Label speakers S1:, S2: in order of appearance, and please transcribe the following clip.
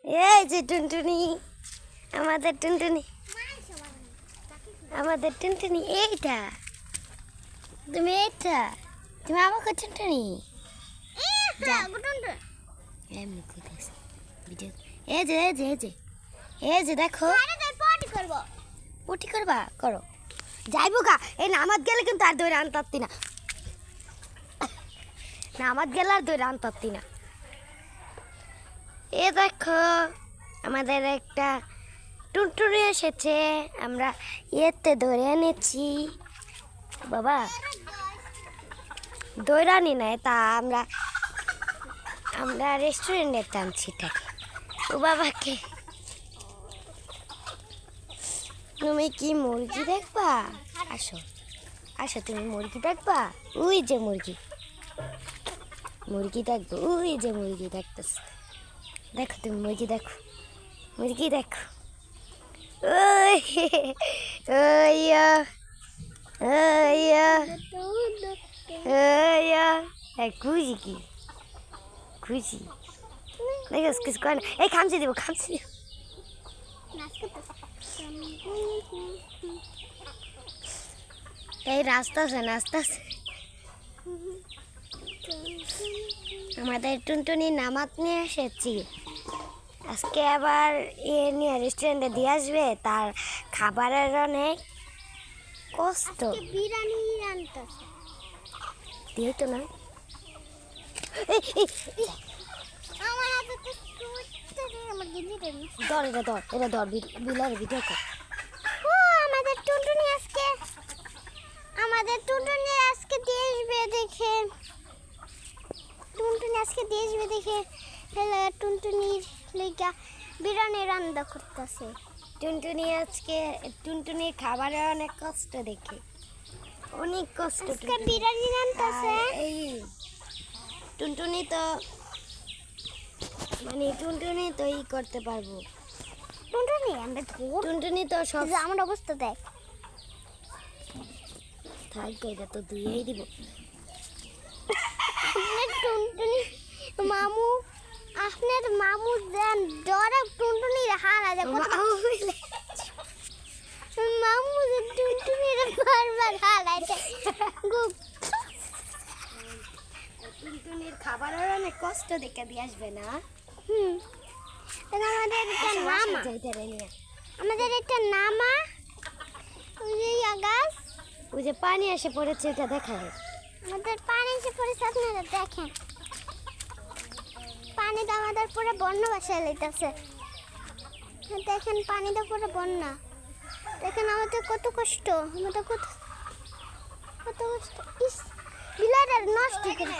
S1: এই যে টুনটুনি, আমাদের টুনটুনি, এইটা তুমি, এইটা তুমি আমাকে টুনটুনি এমনি কইতেছে ভিডিও। এই যে দেখো, পটি করবা করো, যাইবো গা। এই নামাজ গেলে কিন্তু আর দৌড়ে আনতারতি না, নামাজ গেলে আর দৌড়ে আনতারতি না। এ দেখো আমাদের একটা টুনটুনি এসেছে, আমরা ইয়েতে ধরে এনেছি। বাবা দৌড়ানি নাই, তা আমরা রেস্টুরেন্টে টানছি তাকে। ও বাবাকে, তুমি কি মুরগি দেখবা? আসো আসো, তুমি মুরগি দেখবা? ওই যে মুরগি দেখবো, ওই যে মুরগি দেখতেছ। দেখো তুমি মুরগি দেখো, ওই খুশি কি খুশি দেখো, কিছু করে না। এই খামচি দিব। এই নাচতে আমাদের টুনটুনি নামাজ নিয়ে এসেছি আজকে। আবার নিয়ে রেস্টুরেন্টে দিয়ে আসবে, তার খাবারের অনেক কষ্ট। বিরিয়ানি আনতেছে দিয়ে তো না। ধর বিলার ভিডিও কর। আমাদের টুনটুনি আজকে দিয়ে দেখে টুনটুনির লেগা বিরিয়ানি রান্না করতেছে। টুনটুনির খাবারের অনেক কষ্ট দেখে, অনেক কষ্ট বিরিয়ানি রান্নাছে। এই টুনটুনি তো ই করতে পারবো। টুনটুনি তো সব আমার অবস্থা দেখ, থাক এটা তো ধুয়েই দিব। আপনার মামু দেন ডরে টুনটুনি হারা যায়। মামু টুনটুনি বারবার হারাইছে। টুনটুনির খাবারের অনেক কষ্ট দেখে দিয়ে আসবে না। আমাদের একটা নামা গাছ, ওই যে পানি এসে পড়েছে, এটা দেখায়। আমাদের পানি এসে পড়েছে, আপনারা দেখেন। পানিটা আমাদের পুরো বন্যা বাসায় লেগেছে। দেখেন পানিটা পুরো বন্যা। দেখেন আমাদের কত কষ্ট, কত কষ্ট। বিলাটা নষ্ট করে